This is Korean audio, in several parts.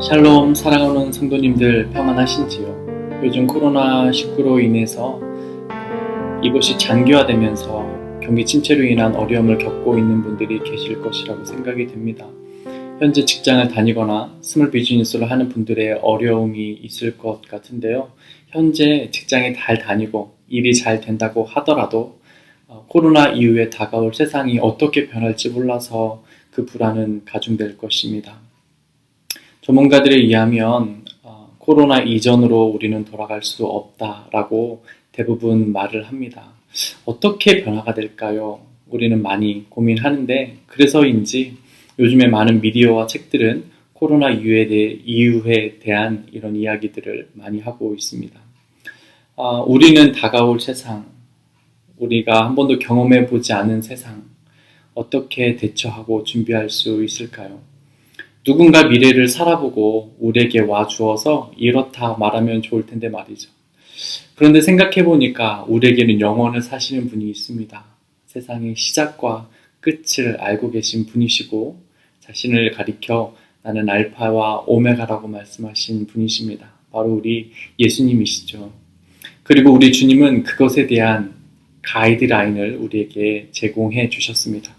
샬롬, 사랑하는 성도님들 평안하신지요? 요즘 코로나19로 인해서 이것이 장기화되면서 경기 침체로 인한 어려움을 겪고 있는 분들이 계실 것이라고 생각이 됩니다. 현재 직장을 다니거나 스몰 비즈니스를 하는 분들의 어려움이 있을 것 같은데요. 현재 직장에 잘 다니고 일이 잘 된다고 하더라도 코로나 이후에 다가올 세상이 어떻게 변할지 몰라서 그 불안은 가중될 것입니다. 전문가들에 의하면 코로나 이전으로 우리는 돌아갈 수 없다라고 대부분 말을 합니다. 어떻게 변화가 될까요? 우리는 많이 고민하는데 그래서인지 요즘에 많은 미디어와 책들은 코로나 이후에 대한 이런 이야기들을 많이 하고 있습니다. 우리는 다가올 세상, 우리가 한 번도 경험해 보지 않은 세상, 어떻게 대처하고 준비할 수 있을까요? 누군가 미래를 살아보고 우리에게 와주어서 이렇다 말하면 좋을 텐데 말이죠. 그런데 생각해보니까 우리에게는 영원을 사시는 분이 있습니다. 세상의 시작과 끝을 알고 계신 분이시고 자신을 가리켜 나는 알파와 오메가라고 말씀하신 분이십니다. 바로 우리 예수님이시죠. 그리고 우리 주님은 그것에 대한 가이드라인을 우리에게 제공해 주셨습니다.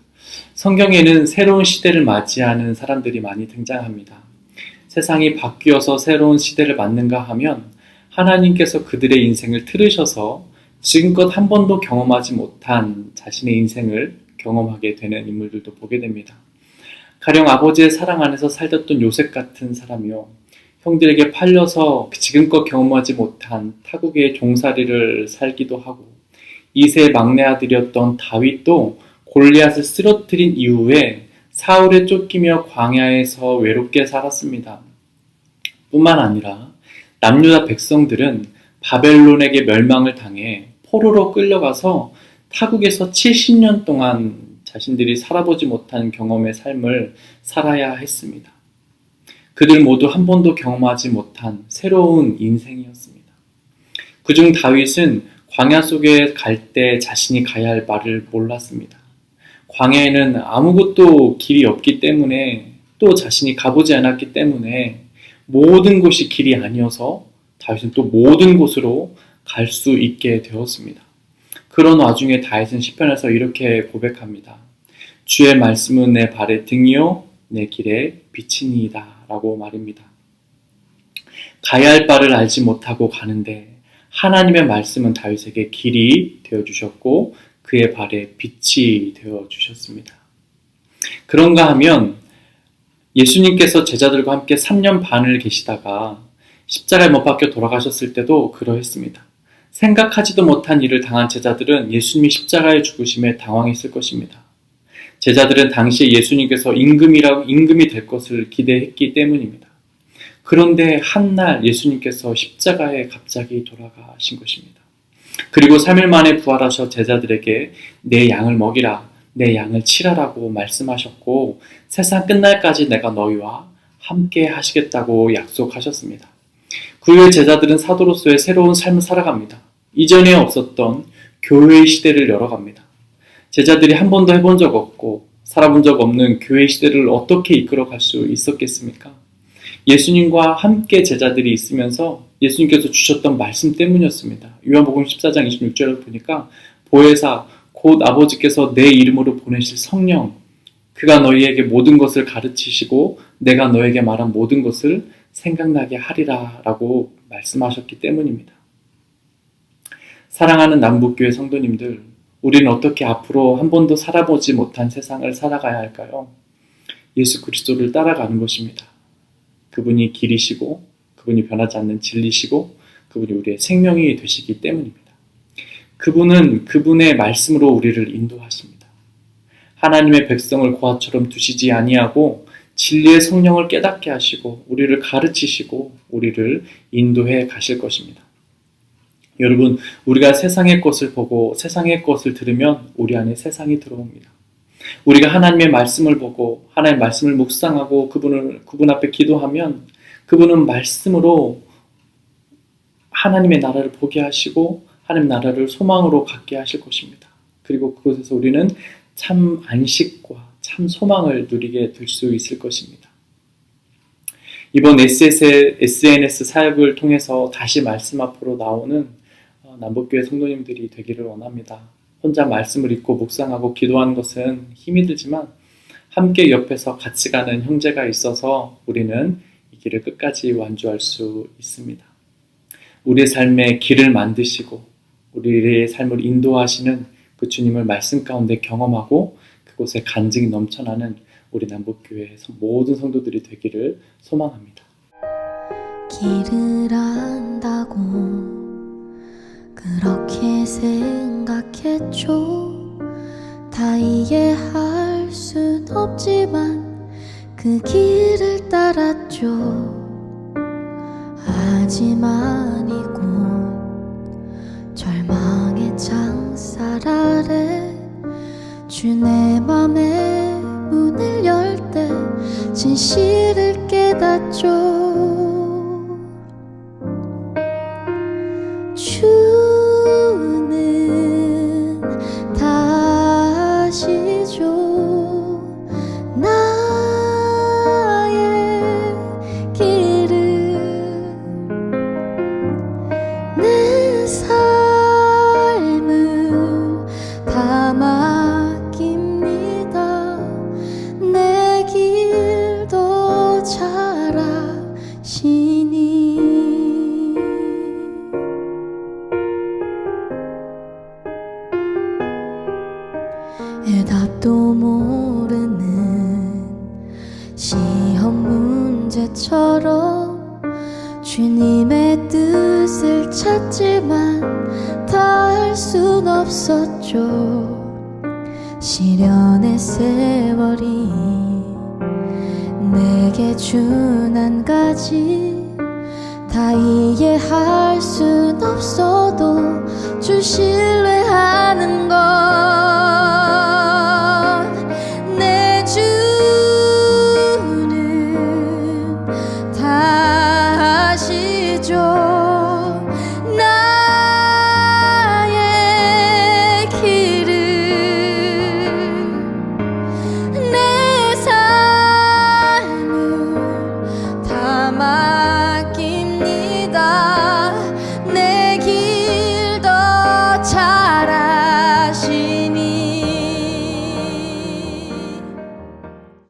성경에는 새로운 시대를 맞이하는 사람들이 많이 등장합니다. 세상이 바뀌어서 새로운 시대를 맞는가 하면 하나님께서 그들의 인생을 틀으셔서 지금껏 한 번도 경험하지 못한 자신의 인생을 경험하게 되는 인물들도 보게 됩니다. 가령 아버지의 사랑 안에서 살던 요셉 같은 사람이요. 형들에게 팔려서 지금껏 경험하지 못한 타국의 종살이를 살기도 하고 이세의 막내 아들이었던 다윗도 골리앗을 쓰러뜨린 이후에 사울에 쫓기며 광야에서 외롭게 살았습니다. 뿐만 아니라 남유다 백성들은 바벨론에게 멸망을 당해 포로로 끌려가서 타국에서 70년 동안 자신들이 살아보지 못한 경험의 삶을 살아야 했습니다. 그들 모두 한 번도 경험하지 못한 새로운 인생이었습니다. 그중 다윗은 광야 속에 갈 때 자신이 가야 할 말을 몰랐습니다. 광야에는 아무것도 길이 없기 때문에 또 자신이 가보지 않았기 때문에 모든 곳이 길이 아니어서 다윗은 또 모든 곳으로 갈 수 있게 되었습니다. 그런 와중에 다윗은 시편에서 이렇게 고백합니다. 주의 말씀은 내 발의 등이요 내 길에 빛이니이다 라고 말입니다. 가야 할 바를 알지 못하고 가는데 하나님의 말씀은 다윗에게 길이 되어주셨고 그의 발에 빛이 되어주셨습니다. 그런가 하면 예수님께서 제자들과 함께 3년 반을 계시다가 십자가에 못 박혀 돌아가셨을 때도 그러했습니다. 생각하지도 못한 일을 당한 제자들은 예수님이 십자가에 죽으심에 당황했을 것입니다. 제자들은 당시에 예수님께서 임금이 될 것을 기대했기 때문입니다. 그런데 한날 예수님께서 십자가에 갑자기 돌아가신 것입니다. 그리고 3일 만에 부활하셔 제자들에게 내 양을 먹이라, 내 양을 치라라고 말씀하셨고 세상 끝날까지 내가 너희와 함께 하시겠다고 약속하셨습니다. 그 후에 제자들은 사도로서의 새로운 삶을 살아갑니다. 이전에 없었던 교회의 시대를 열어갑니다. 제자들이 한 번도 해본 적 없고 살아본 적 없는 교회 시대를 어떻게 이끌어갈 수 있었겠습니까? 예수님과 함께 제자들이 있으면서 예수님께서 주셨던 말씀 때문이었습니다. 요한복음 14장 26절을 보니까 보혜사 곧 아버지께서 내 이름으로 보내실 성령 그가 너희에게 모든 것을 가르치시고 내가 너에게 말한 모든 것을 생각나게 하리라 라고 말씀하셨기 때문입니다. 사랑하는 남북교회 성도님들, 우리는 어떻게 앞으로 한 번도 살아보지 못한 세상을 살아가야 할까요? 예수 그리스도를 따라가는 것입니다. 그분이 길이시고 그분이 변하지 않는 진리시고 그분이 우리의 생명이 되시기 때문입니다. 그분은 그분의 말씀으로 우리를 인도하십니다. 하나님의 백성을 고아처럼 두시지 아니하고 진리의 성령을 깨닫게 하시고 우리를 가르치시고 우리를 인도해 가실 것입니다. 여러분, 우리가 세상의 것을 보고 세상의 것을 들으면 우리 안에 세상이 들어옵니다. 우리가 하나님의 말씀을 보고 하나님의 말씀을 묵상하고 그분 앞에 기도하면 그분은 말씀으로 하나님의 나라를 보게 하시고 하나님 나라를 소망으로 갖게 하실 것입니다. 그리고 그곳에서 우리는 참 안식과 참 소망을 누리게 될 수 있을 것입니다. 이번 SNS 사역을 통해서 다시 말씀 앞으로 나오는 남북교회 성도님들이 되기를 원합니다. 혼자 말씀을 읽고 묵상하고 기도하는 것은 힘이 들지만 함께 옆에서 같이 가는 형제가 있어서 우리는 이 길을 끝까지 완주할 수 있습니다. 우리의 삶에 길을 만드시고 우리의 삶을 인도하시는 그 주님을 말씀 가운데 경험하고 그곳에 간증이 넘쳐나는 우리 남북교회 모든 성도들이 되기를 소망합니다. 길을 안다고 그렇게 생각했죠. 다 이해할 순 없지만 그 길을 따랐죠. 하지만 이곳 절망의 창살 아래 주 내 맘에 문을 열 때 진실을 깨닫죠. 주는 다 아시죠. 나의 길을 내 삶을 다 맡깁니다. 내 길도 잘 아시니 해답도 모르는 시험 문제처럼 주님의 뜻을 찾지만 다 할 순 없었죠. 시련의 세월이 내게 준 한 가지 다 이해할 순 없어도 주 신뢰하는 것